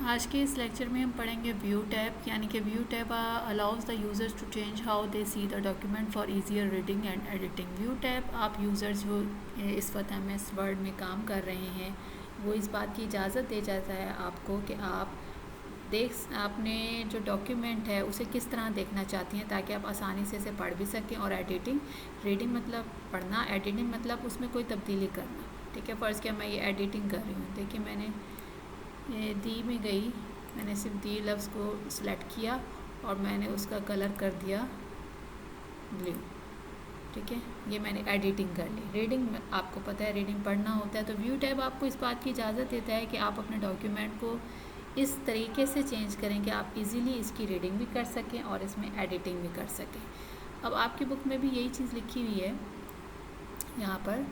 आज के इस लेक्चर में हम पढ़ेंगे व्यू टैब, यानी कि view tab allows the users to change how they see the document for easier reading and editing. View tab आप यूज़र्स जो इस वक्त MS वर्ड में काम कर रहे हैं वो इस बात की इजाज़त दे जाता है आपको कि आप आपने जो डॉक्यूमेंट है उसे किस तरह देखना चाहती हैं ताकि आप आसानी से इसे पढ़ भी सकें। और रीडिंग मतलब पढ़ना, एडिटिंग मतलब उसमें कोई तब्दीली करना। ठीक है, फ़र्ज़ किया मैं ये एडिटिंग कर रही हूँ। देखिए मैंने ये दी में गई, मैंने सिर्फ दी लफ्ज़ को सिलेक्ट किया और मैंने उसका कलर कर दिया ब्लू। ठीक है, ये मैंने एडिटिंग कर ली। रीडिंग आपको पता है रीडिंग पढ़ना होता है, तो व्यू टैब आपको इस बात की इजाज़त देता है कि आप अपने डॉक्यूमेंट को इस तरीके से चेंज करें कि आप इजीली इसकी रीडिंग भी कर सकें और इसमें एडिटिंग भी कर सकें। अब आपकी बुक में भी यही चीज़ लिखी हुई है यहाँ पर।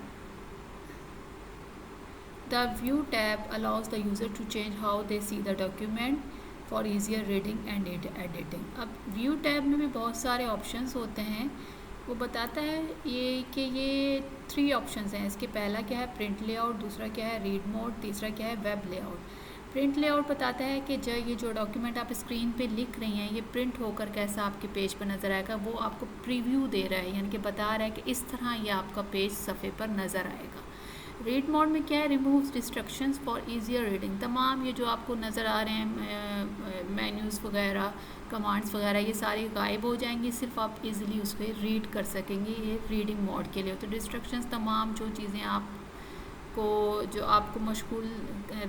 The View tab allows the user to change how they see the document for easier reading and editing। अब View tab में भी बहुत सारे ऑप्शंस होते हैं। वो बताता है ये 3 ऑप्शंस हैं इसके। पहला क्या है, प्रिंट लेआउट, दूसरा क्या है, रीड मोड, तीसरा क्या है, वेब लेआउट। प्रिंट लेआउट बताता है कि ये जो डॉक्यूमेंट आप स्क्रीन पे लिख रही हैं ये प्रिंट होकर कैसा आपके पेज पर नज़र आएगा, वो आपको प्रीव्यू दे रहा है, यानी कि बता रहा है कि इस तरह ये आपका पेज सफ़े पर नज़र आएगा। रीड मोड में क्या है, remove destructions for easier reading. तमाम ये जो आपको नज़र आ रहे हैं मेन्यूज़ वगैरह, कमांड्स वगैरह, ये सारी गायब हो जाएंगी, सिर्फ आप इजीली उसको रीड कर सकेंगे। ये रीडिंग मोड के लिए। तो डिस्ट्रक्शंस तमाम जो चीज़ें जो आपको मशगूल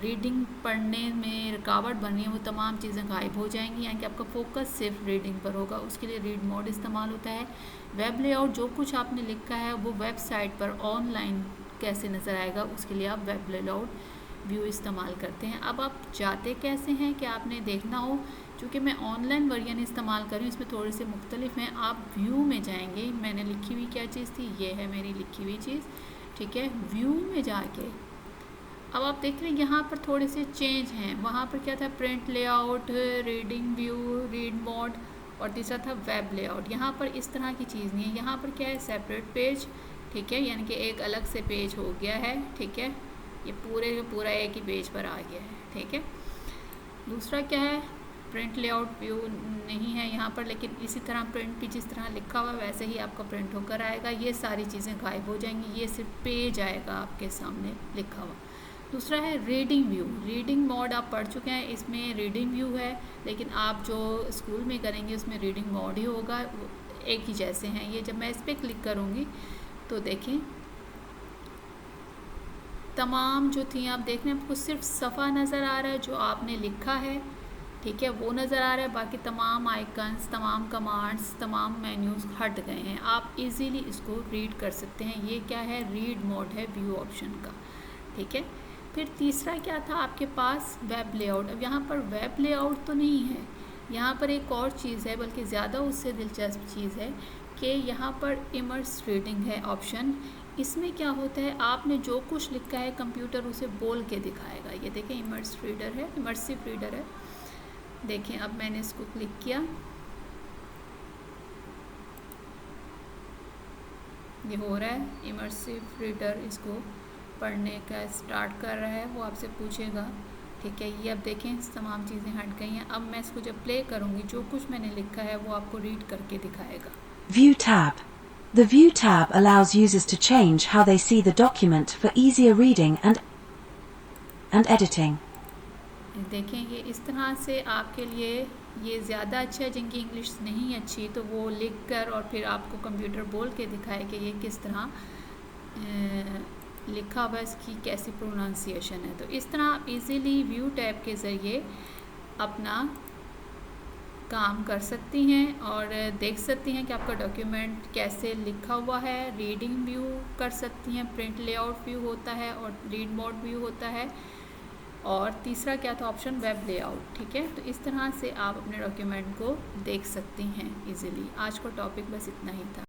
रीडिंग पढ़ने में रुकावट बन रही है वो तमाम चीज़ें गायब हो जाएंगी, यानी कि आपका फोकस सिर्फ रीडिंग पर होगा। उसके लिए रीड मोड इस्तेमाल होता है। वेब लेआउट, जो कुछ आपने लिखा है वो वेबसाइट पर ऑनलाइन कैसे नज़र आएगा, उसके लिए आप वेब लेआउट व्यू इस्तेमाल करते हैं। अब आप चाहते कैसे हैं कि आपने देखना हो, चूँकि मैं ऑनलाइन वर्जन इस्तेमाल कर रही हूँ, इसमें थोड़े से मुख्तलिफ हैं। आप व्यू में जाएंगे, मैंने लिखी हुई क्या चीज़ थी, ये है मेरी लिखी हुई चीज़। ठीक है, व्यू में जाके अब आप देख रहे हैं यहाँ पर थोड़े से चेंज हैं। वहाँ पर क्या था, print layout, reading view, read mode, और तीसरा था वेब लेआउट। यहाँ पर इस तरह की चीज़ नहीं है। यहाँ पर क्या है, सेपरेट पेज। ठीक है, यानी कि एक अलग से पेज हो गया है। ठीक है, ये पूरा एक ही पेज पर आ गया है। ठीक है, दूसरा क्या है, प्रिंट लेआउट व्यू नहीं है यहाँ पर, लेकिन इसी तरह प्रिंट भी जिस तरह लिखा हुआ वैसे ही आपका प्रिंट होकर आएगा। ये सारी चीज़ें गायब हो जाएंगी, ये सिर्फ पेज आएगा आपके सामने लिखा हुआ। दूसरा है रीडिंग व्यू। रीडिंग मोड आप पढ़ चुके हैं, इसमें रीडिंग व्यू है, लेकिन आप जो स्कूल में करेंगे उसमें रीडिंग मोड ही होगा, एक ही जैसे हैं ये। जब मैं इस पर क्लिक करूँगी तो देखें तमाम जो थी, आप देख रहे हैं आपको सिर्फ सफ़ा नज़र आ रहा है जो आपने लिखा है। ठीक है, वो नज़र आ रहा है, बाकी तमाम आइकन्स, तमाम कमांड्स, तमाम मेन्यूज़ हट गए हैं। आप इजीली इसको रीड कर सकते हैं। ये क्या है, रीड मोड है व्यू ऑप्शन का। ठीक है, फिर तीसरा क्या था आपके पास, वेब लेआउट। अब यहाँ पर वेब लेआउट तो नहीं है, यहाँ पर एक और चीज़ है, बल्कि ज़्यादा उससे दिलचस्प चीज़ है कि यहाँ पर इमर्स रीडिंग है ऑप्शन। इसमें क्या होता है, आपने जो कुछ लिखा है कंप्यूटर उसे बोल के दिखाएगा। ये देखें इमर्स रीडर है, इमर्सिव रीडर है। देखें अब मैंने इसको क्लिक किया, ये हो रहा है इमर्सिव रीडर, इसको पढ़ने का स्टार्ट कर रहा है, वो आपसे पूछेगा। ठीक है, ये अब देखें तमाम चीज़ें हट गई हैं। अब मैं इसको जब प्ले करूँगी जो कुछ मैंने लिखा है वो आपको रीड करके दिखाएगा। View tab. The View tab allows users to change how they see the document for easier reading and editing. देखें ये इस तरह से आपके लिए ये ज़्यादा अच्छा है। जिनकी इंग्लिश नहीं अच्छी तो वो लिख कर और फिर आपको कंप्यूटर बोल के दिखाए कि ये किस तरह लिखा हुआ है, इसकी कैसी प्रोनाउंसिएशन है। तो इस तरह आप इजीली व्यू टैब के ज़रिए अपना काम कर सकती हैं और देख सकती हैं कि आपका डॉक्यूमेंट कैसे लिखा हुआ है। रीडिंग व्यू कर सकती हैं, प्रिंट लेआउट व्यू होता है और रीड मोड व्यू होता है, और तीसरा क्या था ऑप्शन, वेब लेआउट। ठीक है, तो इस तरह से आप अपने डॉक्यूमेंट को देख सकती हैं इजीली। आज का टॉपिक बस इतना ही था।